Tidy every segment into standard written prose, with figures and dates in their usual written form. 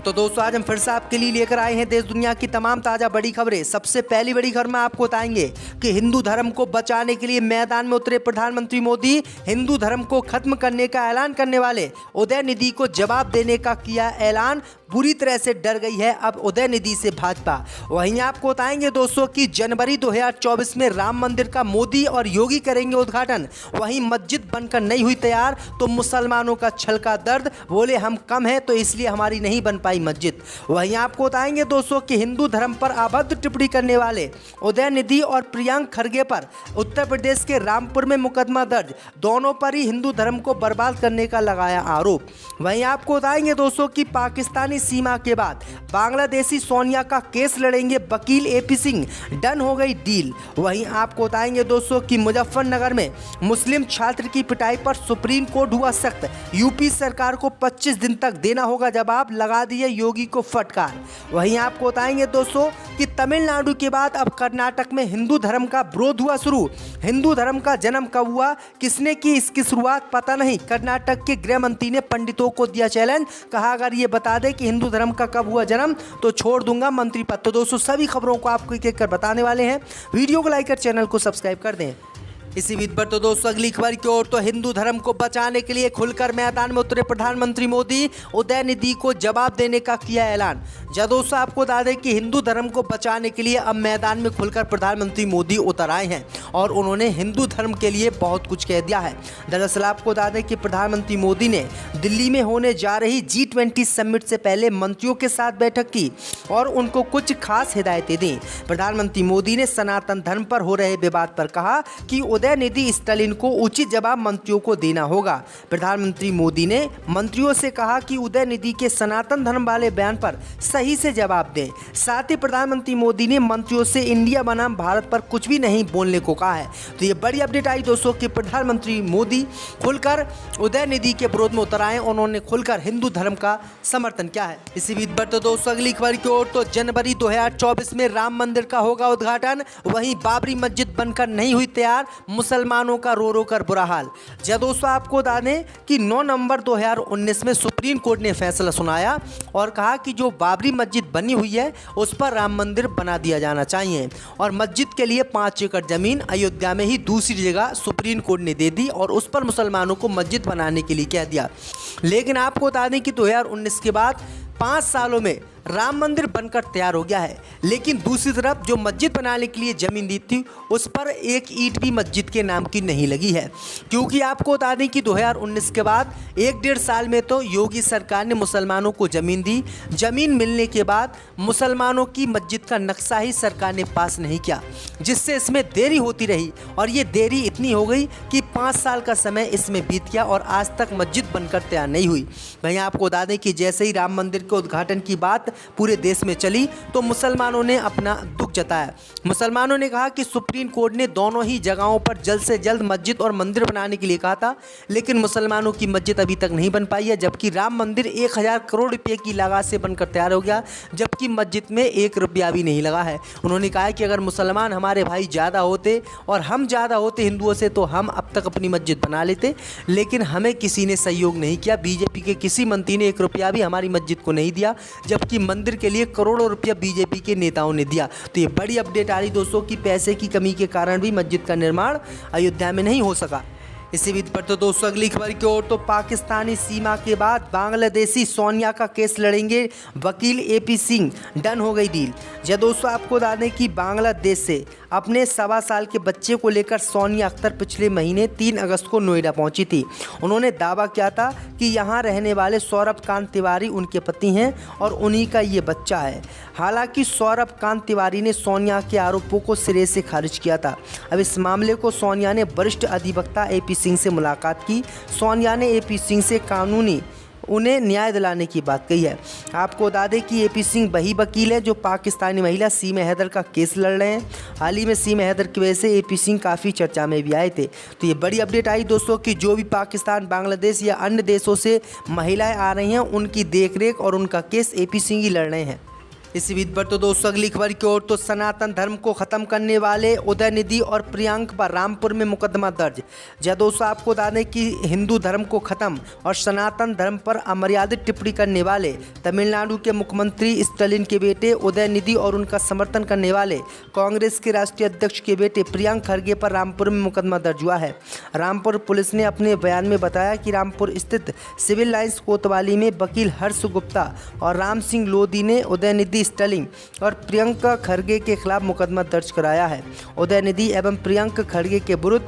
तो दोस्तों आज हम फिर से आपके लिए लेकर आए हैं देश दुनिया की तमाम ताज़ा बड़ी खबरें। सबसे पहली बड़ी खबर में आपको बताएंगे कि हिंदू धर्म को बचाने के लिए मैदान में उतरे प्रधानमंत्री मोदी। हिंदू धर्म को खत्म करने का ऐलान करने वाले उदयनिधि को जवाब देने का किया ऐलान। बुरी तरह से डर गई है अब उदयनिधि से भाजपा। वहीं आपको बताएंगे दोस्तों कि जनवरी 2024 में राम मंदिर का मोदी और योगी करेंगे उद्घाटन। वहीं मस्जिद बनकर नहीं हुई तैयार तो मुसलमानों का छलका दर्द, बोले हम कम हैं तो इसलिए हमारी नहीं बन पाई मस्जिद। वहीं आपको बताएंगे दोस्तों कि हिंदू धर्म पर अभद्र टिप्पणी करने वाले उदयनिधि और प्रियंक खरगे पर उत्तर प्रदेश के रामपुर में मुकदमा दर्ज। दोनों पर ही हिंदू धर्म को बर्बाद करने का लगाया आरोप। वहीं आपको बताएंगे दोस्तों कि पाकिस्तानी सीमा के बाद बांग्लादेशी सोनिया का केस लड़ेंगे वकील एपी सिंह, डन हो गई डील। वहीं आपको बताएंगे दोस्तों कि मुजफ्फरनगर में मुस्लिम छात्र की पिटाई पर सुप्रीम कोर्ट हुआ सख्त। यूपी सरकार को 25 दिन तक देना होगा जवाब, लगा दिए योगी को फटकार। वहीं आपको बताएंगे दोस्तों कि तमिलनाडु के बाद अब कर्नाटक में हिंदू धर्म का विरोध हुआ शुरू। हिंदू धर्म का जन्म कब हुआ, किसने की इसकी शुरुआत पता नहीं। कर्नाटक के गृह मंत्री ने पंडितों को दिया चैलेंज, कहा अगर ये बता दे कि हिंदू धर्म का कब हुआ जन्म तो छोड़ दूंगा मंत्री पद। तो दोस्तों सभी खबरों को आपको एक एक कर बताने वाले हैं। वीडियो को लाइक कर चैनल को सब्सक्राइब कर दें। इसी बीच पर तो दोस्तों अगली खबर की ओर, तो हिंदू धर्म को बचाने के लिए खुलकर मैदान में उतरे प्रधानमंत्री मोदी। उदयनिधि को जवाब देने का किया ऐलान। जब दोस्तों आपको बता दें कि हिंदू धर्म को बचाने के लिए अब मैदान में खुलकर प्रधानमंत्री मोदी उतर आए हैं और उन्होंने हिंदू धर्म के लिए बहुत कुछ कह दिया है। दरअसल आपको बता दें कि प्रधानमंत्री मोदी ने दिल्ली में होने जा रही G20 समिट से पहले मंत्रियों के साथ बैठक की और उनको कुछ खास हिदायतें दी। प्रधानमंत्री मोदी ने सनातन धर्म पर हो रहे विवाद पर कहा कि उदयनिधि स्टालिन को उचित जवाब मंत्रियों को देना होगा। प्रधानमंत्री मोदी ने मंत्रियों से कहा कि उदयनिधि के सनातन धर्म वाले बयान पर सही से जवाब दें। साथ ही प्रधानमंत्री मोदी ने मंत्रियों से इंडिया बनाम भारत पर कुछ भी नहीं बोलने को कहा है। तो ये बड़ी अपडेट आई दोस्तों कि प्रधानमंत्री मोदी खुलकर उदयनिधि के विरोध में उतर आए। उन्होंने खुलकर हिंदू धर्म का समर्थन किया है। इसी बीच पर तो दोस्तों अगली खबर की ओर, तो जनवरी 2024 में राम मंदिर का होगा उद्घाटन। वहीं बाबरी मस्जिद बनकर नहीं हुई तैयार, मुसलमानों का रो रो कर बुरा हाल। जब दोस्तों आपको बता दें कि 9 नवंबर 2019 में सुप्रीम कोर्ट ने फैसला सुनाया और कहा कि जो बाबरी मस्जिद बनी हुई है उस पर राम मंदिर बना दिया जाना चाहिए और मस्जिद के लिए 5 एकड़ जमीन अयोध्या में ही दूसरी जगह सुप्रीम कोर्ट ने दे दी और उस पर मुसलमानों को मस्जिद बनाने के लिए कह दिया। लेकिन आपको बता दें कि 2019 के बाद 5 सालों में राम मंदिर बनकर तैयार हो गया है, लेकिन दूसरी तरफ जो मस्जिद बनाने के लिए ज़मीन दी थी उस पर एक ईंट भी मस्जिद के नाम की नहीं लगी है। क्योंकि आपको बता दें कि 2019 के बाद 1-1.5 साल में तो योगी सरकार ने मुसलमानों को ज़मीन दी। ज़मीन मिलने के बाद मुसलमानों की मस्जिद का नक्शा ही सरकार ने पास नहीं किया, जिससे इसमें देरी होती रही और ये देरी इतनी हो गई कि 5 साल का समय इसमें बीत गया और आज तक मस्जिद बनकर तैयार नहीं हुई। वहीं आपको बता दें कि जैसे ही राम मंदिर के उद्घाटन की बात पूरे देश में चली तो मुसलमानों ने अपना दुख जताया। मुसलमानों ने कहा कि सुप्रीम कोर्ट ने दोनों ही जगहों पर जल्द से जल्द मस्जिद और मंदिर बनाने के लिए कहा था, लेकिन मुसलमानों की मस्जिद अभी तक नहीं बन पाई है। जबकि राम मंदिर 1000 करोड़ रुपए की लागत से बनकर तैयार हो गया, जबकि मस्जिद में 1 रुपया भी नहीं लगा है। उन्होंने कहा कि अगर मुसलमान हमारे भाई ज़्यादा होते और हम ज़्यादा होते हिंदुओं से तो हम अब तक अपनी मस्जिद बना लेते, लेकिन हमें किसी ने सहयोग नहीं किया। बीजेपी के किसी मंत्री ने 1 रुपया भी हमारी मस्जिद को नहीं दिया, जबकि मंदिर के लिए करोड़ों रुपया बीजेपी के नेताओं ने दिया। तो ये बड़ी अपडेट आ रही दोस्तों कि पैसे की कमी के कारण भी मस्जिद का निर्माण अयोध्या में नहीं हो सका। इसी बीच पर तो दोस्तों अगली खबर की ओर, तो पाकिस्तानी सीमा के बाद बांग्लादेशी सोनिया का केस लड़ेंगे वकील एपी सिंह, डन हो गई डील। जब दोस्तों आपको बता दें कि बांग्लादेश से अपने 1.25 साल के बच्चे को लेकर सोनिया अख्तर पिछले महीने 3 अगस्त को नोएडा पहुंची थी। उन्होंने दावा किया था कि यहाँ रहने वाले सौरभ कांत तिवारी उनके पति हैं और उन्हीं का ये बच्चा है। हालांकि सौरभ कांत तिवारी ने सोनिया के आरोपों को सिरे से खारिज किया था। अब इस मामले को सोनिया ने वरिष्ठ अधिवक्ता एपी सिंह से मुलाकात की। सोनिया ने एपी सिंह से कानूनी उन्हें न्याय दिलाने की बात कही है। आपको बता दें कि एपी सिंह वही वकील है जो पाकिस्तानी महिला सीमा हैदर का केस लड़ रहे हैं। हाल ही में सीमा हैदर की वजह से एपी सिंह काफ़ी चर्चा में भी आए थे। तो ये बड़ी अपडेट आई दोस्तों कि जो भी पाकिस्तान, बांग्लादेश या अन्य देशों से महिलाएं आ रही हैं उनकी देखरेख और उनका केस एपी सिंह ही लड़ रहे हैं। इसी बीच पर तो दोस्तों अगली खबर की ओर तो सनातन धर्म को खत्म करने वाले उदयनिधि और प्रियंक पर रामपुर में मुकदमा दर्ज। जय दोस्तों आपको बता दें कि हिंदू धर्म को खत्म और सनातन धर्म पर अमर्यादित टिप्पणी करने वाले तमिलनाडु के मुख्यमंत्री स्टालिन के बेटे उदयनिधि और उनका समर्थन करने वाले कांग्रेस के राष्ट्रीय अध्यक्ष के बेटे प्रियंक खरगे पर रामपुर में मुकदमा दर्ज हुआ है। रामपुर पुलिस ने अपने बयान में बताया कि रामपुर स्थित सिविल लाइन्स कोतवाली में वकील हर्ष गुप्ता और राम सिंह लोधी ने उदयनिधि स्टालिन और प्रियंका खरगे के खिलाफ मुकदमा दर्ज कराया है। उदयनिधि एवं प्रियंक खरगे के विरुद्ध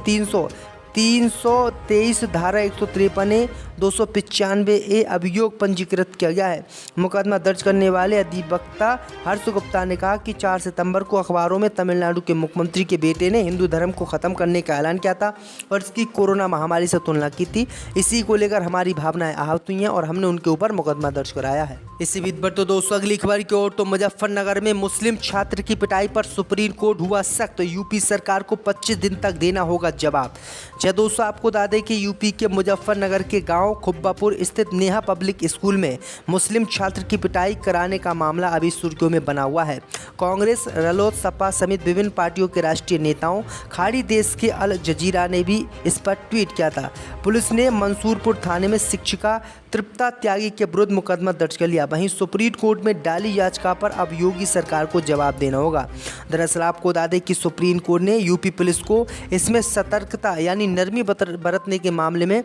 323 धारा 153 295 अभियोग पंजीकृत किया गया है। मुकदमा दर्ज करने वाले अधिवक्ता हर्ष गुप्ता ने कहा कि 4 सितंबर को अखबारों में तमिलनाडु के मुख्यमंत्री के बेटे ने हिंदू धर्म को ख़त्म करने का ऐलान किया था और इसकी कोरोना महामारी से तुलना की थी। इसी को लेकर हमारी भावनाएं आहत हुई हैं और हमने उनके ऊपर मुकदमा दर्ज कराया है। इसी बीच पर तो दोस्तों अगली खबर की ओर तो मुजफ्फरनगर में मुस्लिम छात्र की पिटाई पर सुप्रीम कोर्ट हुआ सख्त। यूपी सरकार को 25 दिन तक देना होगा जवाब। जय दोस्तों आपको बता दें कि यूपी के मुजफ्फरनगर के गांव खुब्बापुर स्थित नेहा पब्लिक स्कूल में मुस्लिम छात्र की पिटाई कराने का मामला अभी सुर्खियों में बना हुआ है। कांग्रेस, रालोद, सपा समेत विभिन्न पार्टियों के राष्ट्रीय नेताओं, खाड़ी देश के अल जजीरा ने भी इस पर ट्वीट किया था। पुलिस ने मंसूरपुर थाने में शिक्षिका तृप्ता त्यागी के विरुद्ध मुकदमा दर्ज कर लिया। वहीं सुप्रीम कोर्ट में डाली याचिका पर अब योगी सरकार को जवाब देना होगा। दरअसल आपको बता दें कि सुप्रीम कोर्ट ने यूपी पुलिस को इसमें सतर्कता यानी नरमी बरतने के मामले में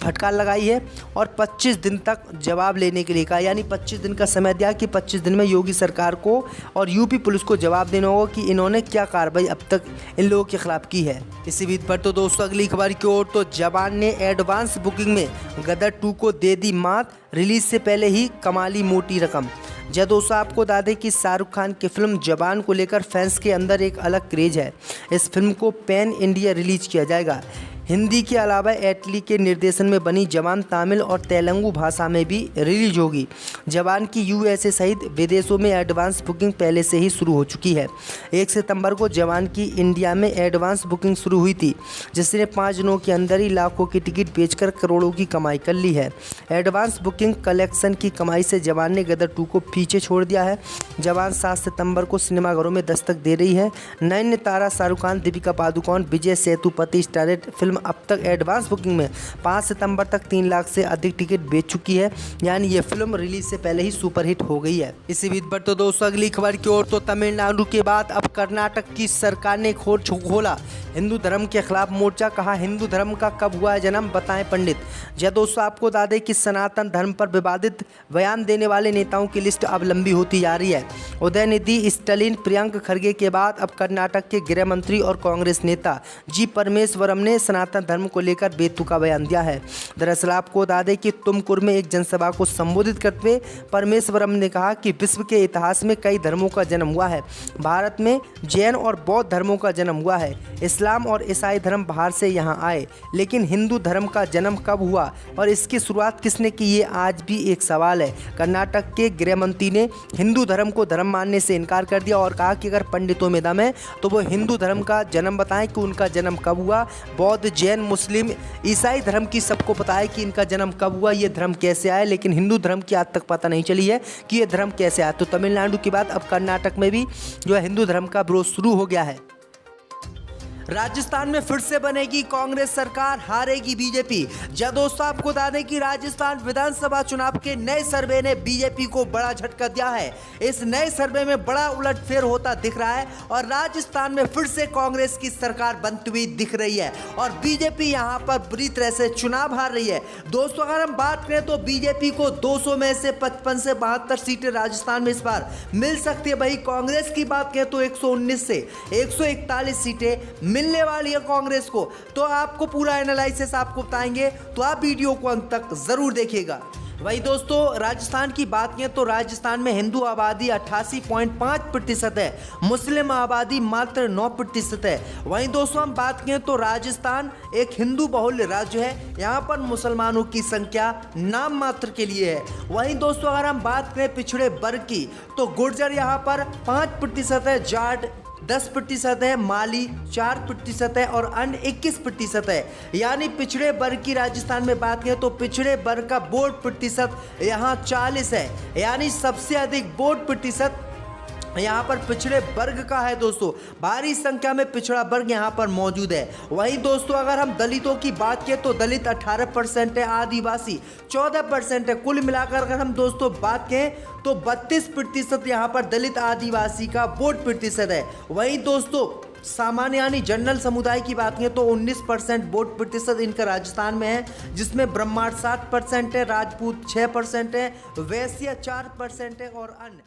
फटकार लगाई है और 25 दिन तक जवाब लेने के लिए कहा, यानी 25 दिन का समय दिया कि 25 दिन में योगी सरकार को और यूपी पुलिस को जवाब देना होगा कि इन्होंने क्या कार्रवाई अब तक इन लोगों के खिलाफ की है। इसी बीच पर तो दोस्तों अगली खबर की ओर तो जवान ने एडवांस बुकिंग में गदर 2 को दे दी मात, रिलीज से पहले ही कमाली मोटी रकम। जय दोस्तों आपको बता दें कि शाहरुख खान की फिल्म जवान को लेकर फैंस के अंदर एक अलग क्रेज है। इस फिल्म को पैन इंडिया रिलीज किया जाएगा। हिंदी के अलावा एटली के निर्देशन में बनी जवान तमिल और तेलुगु भाषा में भी रिलीज होगी। जवान की यूएसए सहित विदेशों में एडवांस बुकिंग पहले से ही शुरू हो चुकी है। 1 सितंबर को जवान की इंडिया में एडवांस बुकिंग शुरू हुई थी, जिसने 5 दिनों के अंदर ही लाखों की टिकट बेचकर करोड़ों की कमाई कर ली है। एडवांस बुकिंग कलेक्शन की कमाई से जवान ने गदर 2 को पीछे छोड़ दिया है। जवान 7 सितंबर को सिनेमाघरों में दस्तक दे रही है। नयन तारा शाहरुख खान, दीपिका पादुकोण, विजय सेतुपति स्टारर फिल्म अब तक एडवांस बुकिंग में 5 सितंबर तक 3 लाख से अधिक टिकट बेच चुकी है, यानी ये फिल्म रिलीज से पहले ही सुपरहिट हो गई है। इसी बीच पर तो दोस्तों अगली खबर की ओर तो तमिलनाडु के बाद अब कर्नाटक की सरकार ने खोला हिंदू धर्म के खिलाफ मोर्चा। कहा हिंदू धर्म का कब हुआ है जन्म, बताएं पंडित। जय दोस्तों आपको बता दें कि सनातन धर्म पर विवादित बयान देने वाले नेताओं की लिस्ट अब लंबी होती जा रही है। उदयनिधि स्टालिन, प्रियंक खरगे के बाद अब कर्नाटक के गृह मंत्री और कांग्रेस नेता जी परमेश्वरम ने सनातन धर्म को लेकर बेतुका बयान दिया है। दरअसल आपको बता दें कि तुमकुर में एक जनसभा को संबोधित करते हुए परमेश्वरम ने कहा कि विश्व के इतिहास में कई धर्मों का जन्म हुआ है। भारत में जैन और बौद्ध धर्मों का जन्म हुआ है। इस्लाम और ईसाई धर्म बाहर से यहाँ आए, लेकिन हिंदू धर्म का जन्म कब हुआ और इसकी शुरुआत किसने की, ये आज भी एक सवाल है। कर्नाटक के गृह मंत्री ने हिंदू धर्म को धर्म मानने से इनकार कर दिया और कहा कि अगर पंडितों में दम है तो वो हिंदू धर्म का जन्म बताएं कि उनका जन्म कब हुआ। बौद्ध, जैन, मुस्लिम, ईसाई धर्म की सबको पता है कि इनका जन्म कब हुआ, ये धर्म कैसे आए, लेकिन हिंदू धर्म की आज तक पता नहीं चली है कि ये धर्म कैसे आया। तो तमिलनाडु के बाद अब कर्नाटक में भी जो है हिंदू धर्म का विरोध शुरू हो गया है। राजस्थान में फिर से बनेगी कांग्रेस सरकार, हारेगी बीजेपी। जब दोस्तों आपको बता दें कि राजस्थान विधानसभा चुनाव के नए सर्वे ने बीजेपी को बड़ा झटका दिया है। इस नए सर्वे में बड़ा उलटफेर होता दिख रहा है और राजस्थान में फिर से कांग्रेस की सरकार बनती हुई दिख रही है और बीजेपी यहां पर बुरी तरह से चुनाव हार रही है। दोस्तों अगर हम बात करें तो बीजेपी को 200 में से 55 से 72 सीटें राजस्थान में इस बार मिल सकती है। वही कांग्रेस की बात करें तो 119 से 141 सीटें मिलने वाली है कांग्रेस को। तो आपको पूरा एनालिसिस आपको बताएंगे, तो आप वीडियो को अंत तक जरूर देखिएगा। वही दोस्तों राजस्थान की बात करें तो राजस्थान में हिंदू आबादी 88.5% है, मुस्लिम आबादी मात्र 9% है। वहीं दोस्तों हम बात करें तो राजस्थान एक हिंदू बहुल राज्य है, यहाँ पर मुसलमानों की संख्या नाम मात्र के लिए है। वहीं दोस्तों अगर हम बात करें पिछड़े वर्ग की तो गुर्जर यहाँ पर 5% है, जाट 10% है, माली 4% है और अन्य 21% है। यानी पिछड़े वर्ग की राजस्थान में बात करें तो पिछड़े वर्ग का वोट प्रतिशत यहाँ 40 है, यानी सबसे अधिक वोट प्रतिशत यहाँ पर पिछड़े वर्ग का है दोस्तों, भारी संख्या में पिछड़ा वर्ग यहाँ पर मौजूद है। वहीं दोस्तों अगर हम दलितों की बात करें तो दलित 18% है, आदिवासी 14% है। कुल मिलाकर अगर हम दोस्तों बात करें तो 32% यहाँ पर दलित आदिवासी का वोट प्रतिशत है। वहीं दोस्तों सामान्य यानी जनरल समुदाय की बात करें तो 19% वोट प्रतिशत इनका राजस्थान में है, जिसमें ब्राह्मण 7% है, राजपूत 6% है, वैश्य 4% है और अन्य